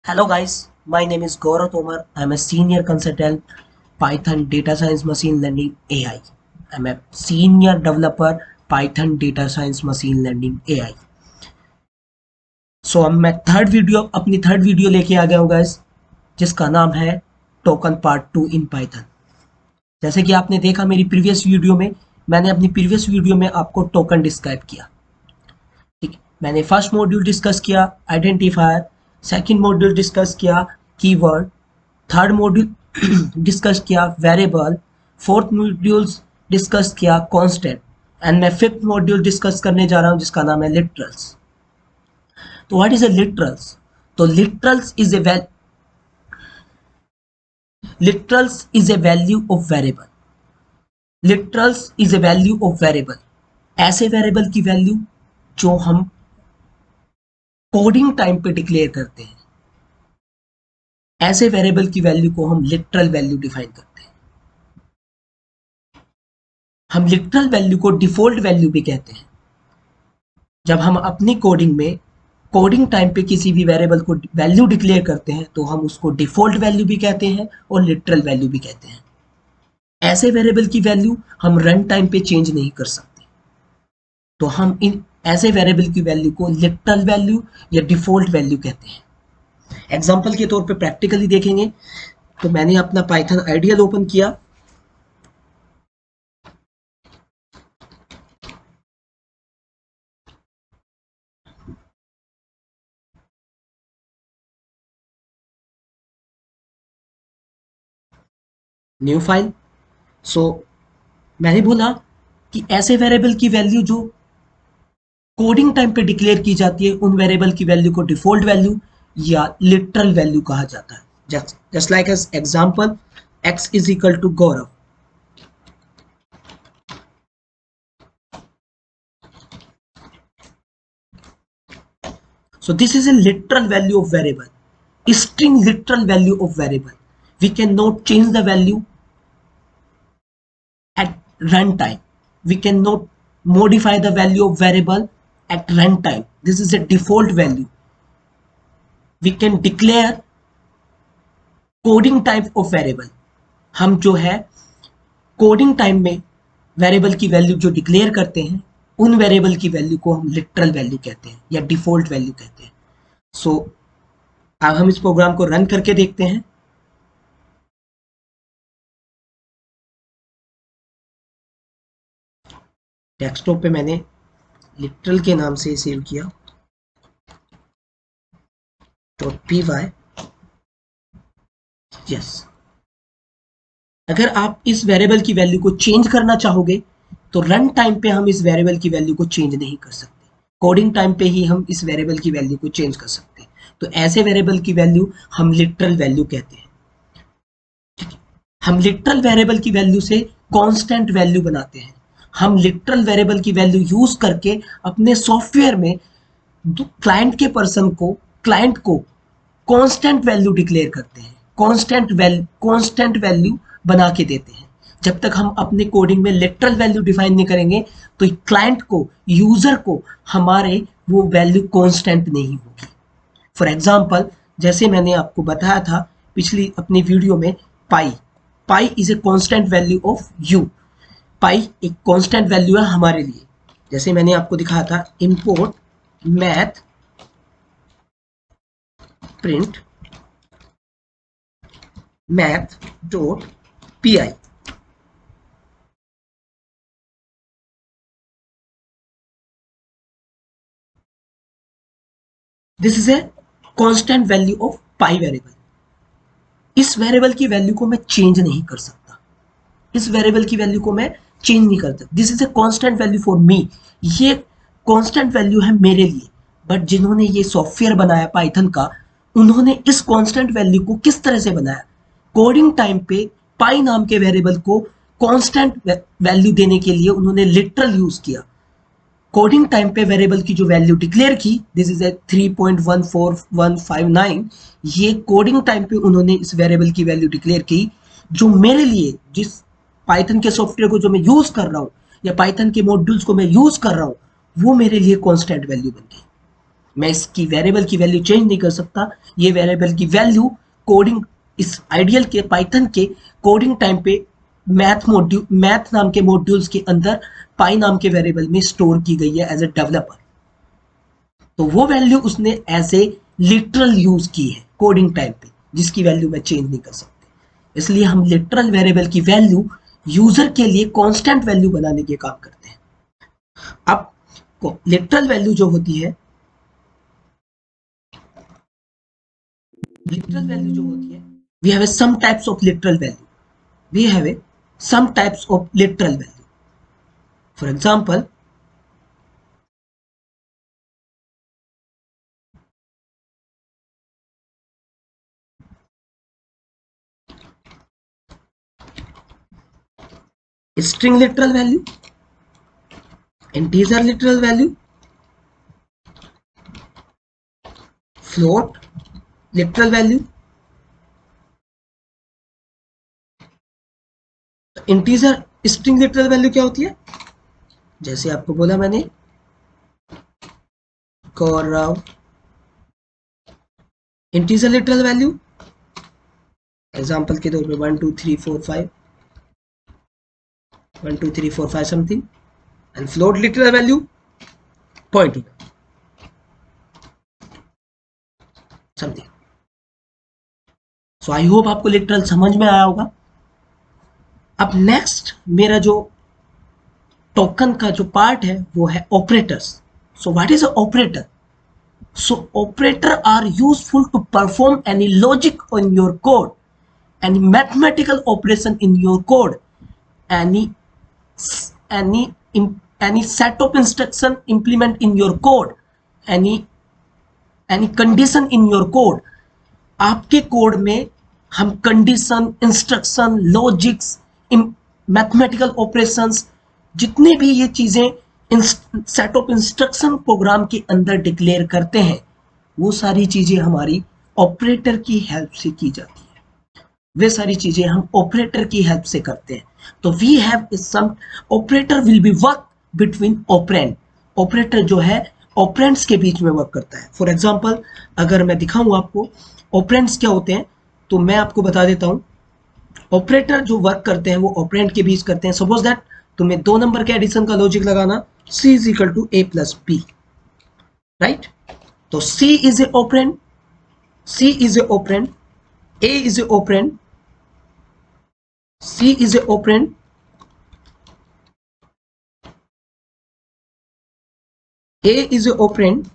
Hello guys, my name is Gaurav Tomar. I'm a senior consultant Python data science machine learning AI. I'm a senior developer Python data science machine learning AI. अब मैं अपनी third video लेके आ गया हूँ guys, जिसका नाम है token part 2 in Python. जैसे कि आपने देखा मेरी प्रीवियस वीडियो में, मैंने अपनी प्रीवियस वीडियो में आपको टोकन डिस्क्राइब किया। ठीक है, मैंने फर्स्ट मॉड्यूल डिस्कस किया आइडेंटिफायर, सेकंड मॉड्यूल डिस्कस किया कीवर्ड, थर्ड मॉड्यूल डिस्कस किया वेरिएबल, फोर्थ मॉड्यूल्स डिस्कस किया कांस्टेंट एंड मैं फिफ्थ मॉड्यूल डिस्कस करने जा रहा हूं जिसका नाम है लिटरल्स। तो व्हाट इज ए लिटरल्स? तो literals is a value of variable. Literals is a value of variable, ऐसे वेरिएबल की वैल्यू जो हम कोडिंग टाइम पे डिक्लेयर करते हैं, ऐसे वेरिएबल की वैल्यू को हम लिटरल वैल्यू डिफाइन करते हैं। हम लिटरल वैल्यू को डिफॉल्ट वैल्यू भी कहते हैं। जब हम अपनी कोडिंग में कोडिंग टाइम पे किसी भी वेरिएबल को वैल्यू डिक्लेयर करते हैं तो हम उसको डिफॉल्ट वैल्यू भी कहते हैं और लिटरल वैल्यू भी कहते हैं। ऐसे वेरिएबल की वैल्यू हम रन टाइम पे चेंज नहीं कर सकते, तो हम इन ऐसे वेरिएबल की वैल्यू को लिटरल वैल्यू या डिफॉल्ट वैल्यू कहते हैं। एग्जाम्पल के तौर पे प्रैक्टिकली देखेंगे तो मैंने अपना पाइथन आइडियल ओपन किया। New file. सो मैंने बोला कि ऐसे वेरिएबल की वैल्यू जो कोडिंग टाइम पे डिक्लेयर की जाती है, उन वेरिएबल की वैल्यू को डिफॉल्ट वैल्यू या लिटरल वैल्यू कहा जाता है। Just like as example, x is equal to Gaurav. So this is a literal value of variable, string literal value of variable. We cannot change the value at runtime. We cannot modify the value of variable at runtime. This is a default value. We can declare coding type of variable. हम जो है coding time में variable की value जो declare करते हैं, उन variable की वैल्यू को हम लिटरल वैल्यू कहते हैं या डिफॉल्ट वैल्यू कहते हैं। सो अब हम इस प्रोग्राम को रन करके देखते हैं। डेस्कटॉप पे मैंने लिटरल के नाम से सेव किया .py। यस, अगर आप इस वेरिएबल की वैल्यू को चेंज करना चाहोगे तो रन टाइम पे हम इस वेरिएबल की वैल्यू को चेंज नहीं कर सकते, कोडिंग टाइम पे ही हम इस वेरिएबल की वैल्यू को चेंज कर सकते हैं। तो ऐसे वेरिएबल की वैल्यू हम लिटरल वैल्यू कहते हैं। हम लिटरल वेरिएबल की वैल्यू से कांस्टेंट वैल्यू बनाते हैं। हम लिटरल वेरिएबल की वैल्यू यूज करके अपने सॉफ्टवेयर में क्लाइंट को कांस्टेंट वैल्यू डिक्लेयर करते हैं, कांस्टेंट वैल्यू बना के देते हैं। जब तक हम अपने कोडिंग में लिटरल वैल्यू डिफाइन नहीं करेंगे तो क्लाइंट को, यूजर को हमारे वो वैल्यू कांस्टेंट नहीं होगी। फॉर एग्जांपल, जैसे मैंने आपको बताया था पिछली अपनी वीडियो में, pi pi is a constant value of you. Pi एक कांस्टेंट वैल्यू है हमारे लिए। जैसे मैंने आपको दिखाया था, import math print math dot P I. This is a constant value of pi variable. इस वेरिएबल की वैल्यू को मैं चेंज नहीं कर सकता, इस वेरिएबल की वैल्यू को मैं चेंज नहीं कर सकता। This is a constant value for me, ये कांस्टेंट वैल्यू है मेरे लिए। बट जिन्होंने ये सॉफ्टवेयर बनाया पाइथन का, उन्होंने इस कांस्टेंट वैल्यू को किस तरह से बनाया? कोडिंग टाइम पे पाई नाम के वेरिएबल को कांस्टेंट वैल्यू देने के लिए उन्होंने लिटरल यूज किया। कोडिंग टाइम पे वेरिएबल की जो वैल्यू डिक्लेयर की, दिस इज ए 3.14159, ये कोडिंग टाइम पे उन्होंने इस वेरिएबल की वैल्यू डिक्लेयर की, जो मेरे लिए, जिस पाइथन के सॉफ्टवेयर को जो मैं यूज कर रहा हूँ या पाइथन के मॉड्यूल्स को मैं यूज कर रहा हूँ, वो मेरे लिए कांस्टेंट वैल्यू बन गई। मैं इसकी वेरिएबल की वैल्यू चेंज नहीं कर सकता। ये वेरिएबल की वैल्यू कोडिंग, इस आइडियल के पाइथन के कोडिंग टाइम पे मैथ नाम के मॉड्यूल्स के अंदर पाई नाम के वेरिएबल में स्टोर की गई है एज ए डेवलपर। तो वो वैल्यू उसने एज ए लिटरल यूज की है कोडिंग टाइम पे, जिसकी वैल्यू मैं चेंज नहीं कर सकती। इसलिए हम लिटरल वेरिएबल की वैल्यू यूजर के लिए कांस्टेंट वैल्यू बनाने के काम करते हैं। अब लिटरल वैल्यू जो होती है, लिटरल वैल्यू जो होती है, we have some types of literal value, we have a some types of literal value. For example, string literal value, integer literal value, float literal value। Integer string literal value क्या होती है? जैसे आपको बोला मैंने, Gaurav integer literal value example के तौर पे 1 2 3 4 5 1 2 3 4 5 something, and float literal value point something. So I hope आपको लिटरल समझ में आया होगा। अब नेक्स्ट मेरा जो टोकन का जो पार्ट है वो है operators. So what is a operator? So operator are useful to perform any logic on your code, any mathematical operation in your code, any any any set of instruction implement in your code, any condition in your code। आपके code में हम condition, instruction, logics, mathematical operations, जितने भी ये चीजें set of instruction programme के अंदर declare करते हैं, वो सारी चीजें हमारी ऑपरेटर की हेल्प से की जाती है। वे सारी चीजें हम ऑपरेटर की हेल्प से करते हैं। तो we have some operator will be work between operand. Operator जो है ऑपरेंड्स के बीच में वर्क करता है। फॉर एग्जांपल, अगर मैं दिखाऊं आपको ऑपरेंड्स क्या होते हैं, तो मैं आपको बता देता हूं। ऑपरेटर जो वर्क करते हैं वो ऑपरेंड के बीच करते हैं। सपोज दैट तुम्हें 2 नंबर के एडिशन का लॉजिक लगाना, c is equal to a plus b, right? तो c is a operand, c is a operand, a is a operand, c is a operand, a is a operand,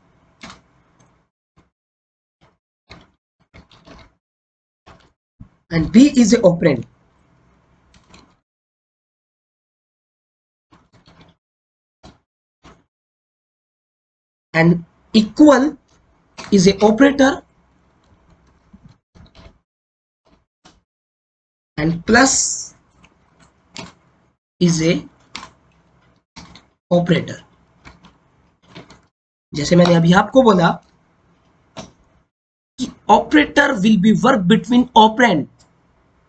and b is a operand। And equal is a operator, and plus is a operator। जैसे मैंने अभी आपको बोला कि operator will be work between operand,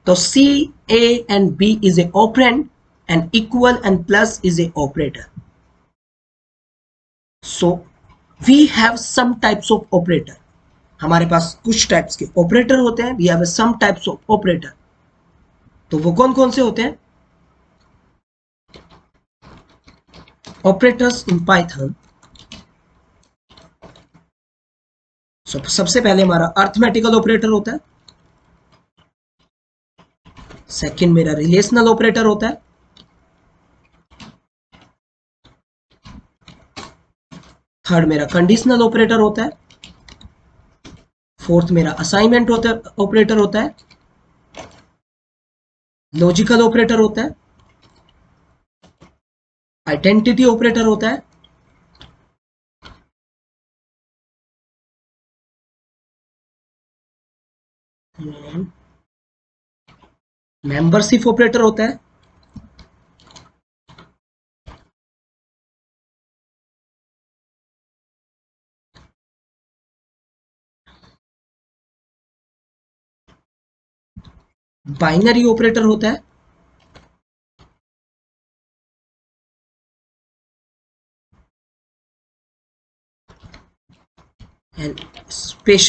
तो C, A and B is a operand and equal and plus is a operator। So we have some types of operator। हमारे पास कुछ types के ऑपरेटर होते हैं। We have some types of operator। तो वो कौन कौन से होते हैं? Operators in Python. सबसे पहले हमारा अर्थमेटिकल ऑपरेटर होता है। सेकंड मेरा रिलेशनल ऑपरेटर होता है। थर्ड मेरा कंडीशनल ऑपरेटर होता है। फोर्थ मेरा असाइनमेंट ऑपरेटर होता है। लॉजिकल ऑपरेटर होता है। आइडेंटिटी ऑपरेटर होता है। मेंबरशिप ऑपरेटर होता है। बाइनरी ऑपरेटर होता है। स्पेशल